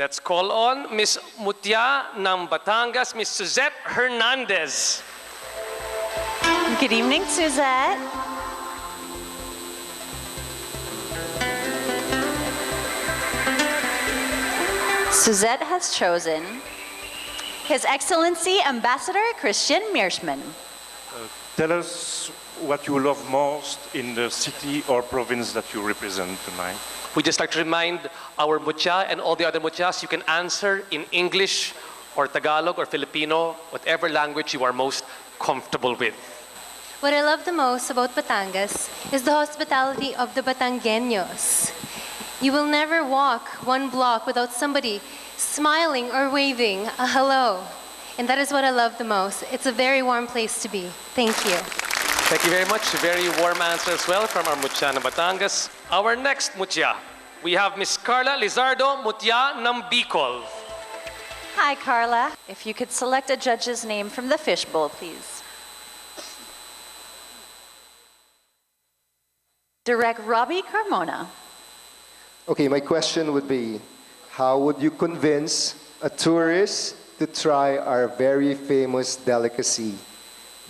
Let's call on Miss Mutya ng Batangas, Miss Suzette Hernandez. Good evening, Suzette. Suzette has chosen His Excellency Ambassador Christian Meersman. Tell us what you love most in the city or province that you represent tonight. We'd just like to remind our Mutya and all the other Mutyas, you can answer in English or Tagalog or Filipino, whatever language you are most comfortable with. What I love the most about Batangas is the hospitality of the Batangueños. You will never walk one block without somebody smiling or waving a hello. And that is what I love the most. It's a very warm place to be. Thank you. Thank you very much. A very warm answer as well from our Mutya ng Batangas. Our next Mutya, we have Miss Carla Lizardo Mutya ng Bicol. Hi, Carla. If you could select a judge's name from the fishbowl, please. Direct Robbie Carmona. Okay, my question would be, how would you convince a tourist to try our very famous delicacy,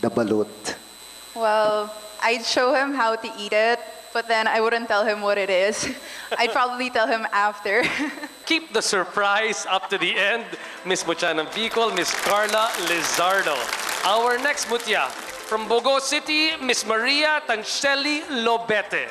the balut? Well, I'd show him how to eat it, but then I wouldn't tell him what it is. I'd probably tell him after. Keep the surprise up to the end, Miss Mutya ng Bicol, Miss Carla Lizardo. Our next Mutya, from Bogo City, Miss Maria Tancheli Lobete.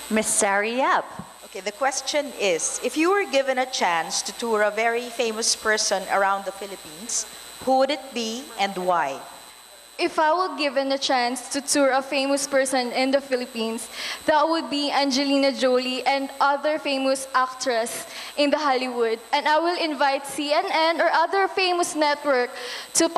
Miss Sari Yap. Okay, the question is, if you were given a chance to tour a very famous person around the Philippines, who would it be and why? If I were given a chance to tour a famous person in the Philippines, that would be Angelina Jolie and other famous actress in the Hollywood. And I will invite CNN or other famous network to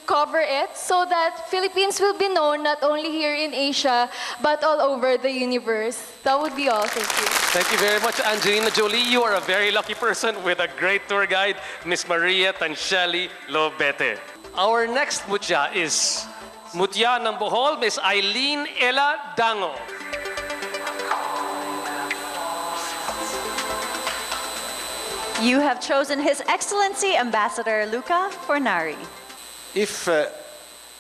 cover it so that Philippines will be known not only here in Asia, but all over the universe. That would be all. Thank you. Thank you very much, Angelina Jolie. You are a very lucky person with a great tour guide, Miss Maria Tancheli Lobete. Our next Mutya is Mutya ng Bohol, Miss Eileen Ella Dango. You have chosen His Excellency Ambassador Luca Fornari. If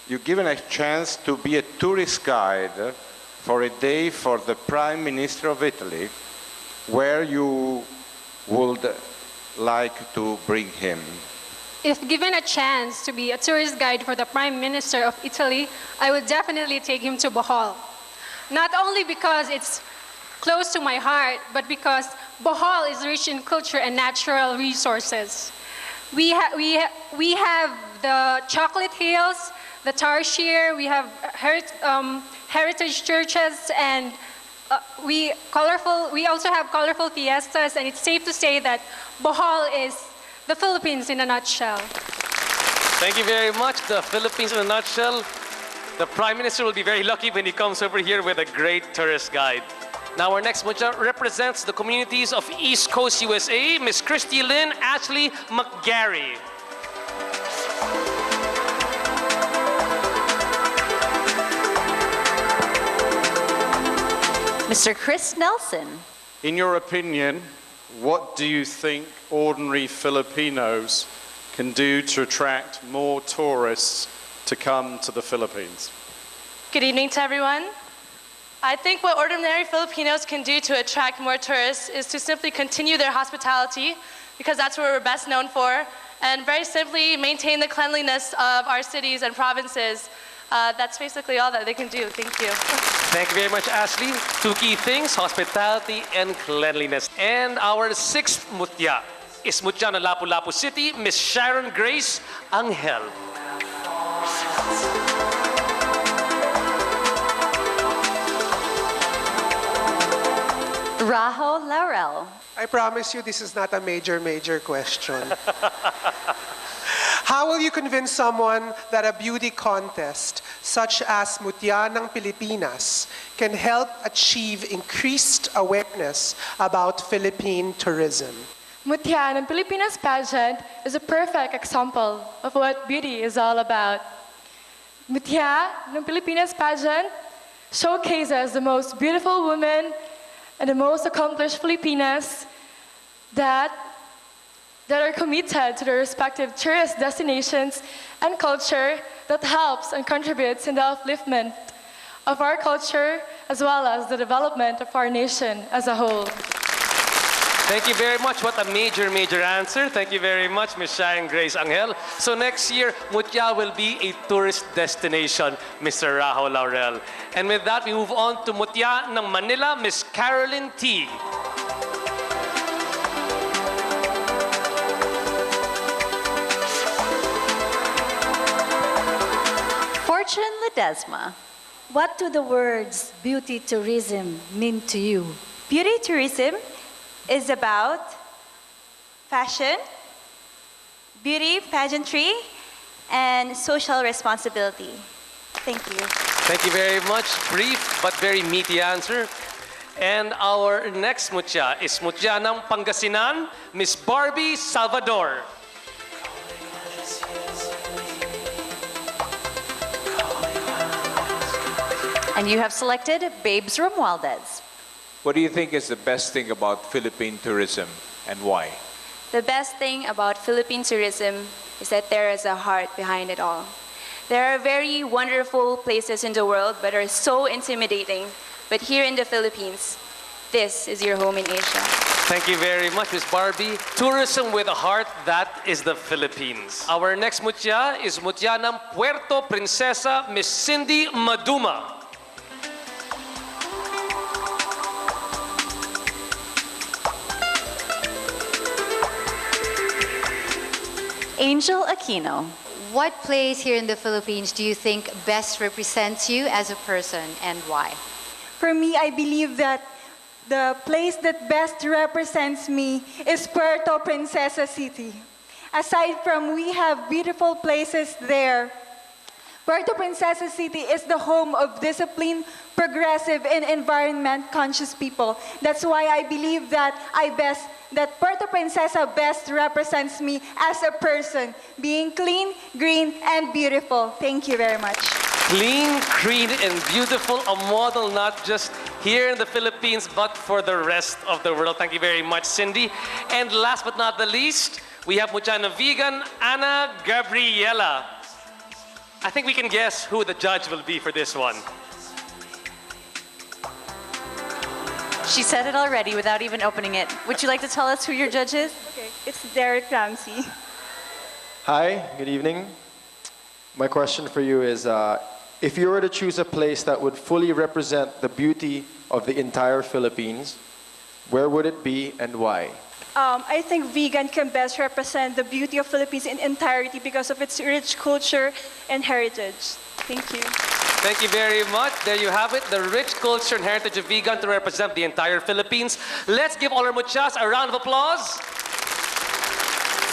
you're given a chance to be a tourist guide for a day for the Prime Minister of Italy, where you would like to bring him? If given a chance to be a tourist guide for the Prime Minister of Italy, I would definitely take him to Bohol. Not only because it's close to my heart, but because Bohol is rich in culture and natural resources. We have the chocolate hills, the tarsier, we have heritage churches, and we also have colorful fiestas, and it's safe to say that Bohol is the Philippines in a nutshell. Thank you very much. The Philippines in a nutshell. The Prime Minister will be very lucky when he comes over here with a great tourist guide. Now our next Mutya represents the communities of East Coast USA, Miss Christy Lynn Ashley McGarry. Mr. Chris Nelson. In your opinion, what do you think ordinary Filipinos can do to attract more tourists to come to the Philippines? Good evening to everyone. I think what ordinary Filipinos can do to attract more tourists is to simply continue their hospitality, because that's what we're best known for, and very simply maintain the cleanliness of our cities and provinces. That's basically all that they can do. Thank you. Thank you very much, Ashley. Two key things, hospitality and cleanliness. And our sixth Mutya is Mutya ng Lapu-Lapu City, Miss Sharon Grace Angel. Raho Laurel. I promise you this is not a major question. How will you convince someone that a beauty contest such as Mutya ng Pilipinas can help achieve increased awareness about Philippine tourism? Mutya ng Pilipinas pageant is a perfect example of what beauty is all about. Mutya ng Pilipinas pageant showcases the most beautiful women and the most accomplished Filipinas that are committed to their respective tourist destinations and culture that helps and contributes in the upliftment of our culture as well as the development of our nation as a whole. Thank you very much. What a major, major answer. Thank you very much, Ms. Shine Grace Angel. So next year, Mutya will be a tourist destination, Mr. Raho Laurel. And with that, we move on to Mutya ng Manila, Ms. Carolyn T. Fortune Ledesma. What do the words beauty tourism mean to you? Beauty tourism is about fashion, beauty, pageantry, and social responsibility. Thank you. Thank you very much. Brief but very meaty answer. And our next Mutya is Mutya ng Pangasinan, Miss Barbie Salvador. And you have selected Babes Romualdez. What do you think is the best thing about Philippine tourism and why? The best thing about Philippine tourism is that there is a heart behind it all. There are very wonderful places in the world but are so intimidating. But here in the Philippines, this is your home in Asia. Thank you very much, Ms. Barbie. Tourism with a heart, that is the Philippines. Our next Mutya is Mutya ng Puerto Princesa, Miss Cindy Maduma. Angel Aquino. What place here in the Philippines do you think best represents you as a person and why? For me, I believe that the place that best represents me is Puerto Princesa City. Aside from we have beautiful places there, Puerto Princesa City is the home of disciplined, progressive, and environment-conscious people. That's why I believe that Puerto Princesa best represents me as a person, being clean, green, and beautiful. Thank you very much. Clean, green, and beautiful, a model not just here in the Philippines, but for the rest of the world. Thank you very much, Cindy. And last but not the least, we have Mutya ng Vegan, Ana Gabriela. I think we can guess who the judge will be for this one. She said it already without even opening it. Would you like to tell us who your judge is? Okay, it's Derek Ramsey. Hi, good evening. My question for you is, if you were to choose a place that would fully represent the beauty of the entire Philippines, where would it be and why? I think vegan can best represent the beauty of Philippines in entirety because of its rich culture and heritage. Thank you. Thank you very much. There you have it, the rich culture and heritage of vegan to represent the entire Philippines. Let's give all our mutyas a round of applause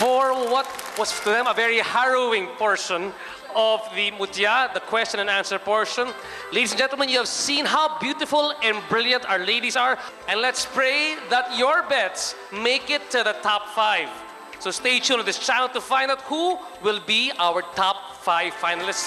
for what was to them a very harrowing portion of the Mutya, the question and answer portion. Ladies and gentlemen, you have seen how beautiful and brilliant our ladies are. And let's pray that your bets make it to the top 5. So stay tuned to this channel to find out who will be our top 5 finalists.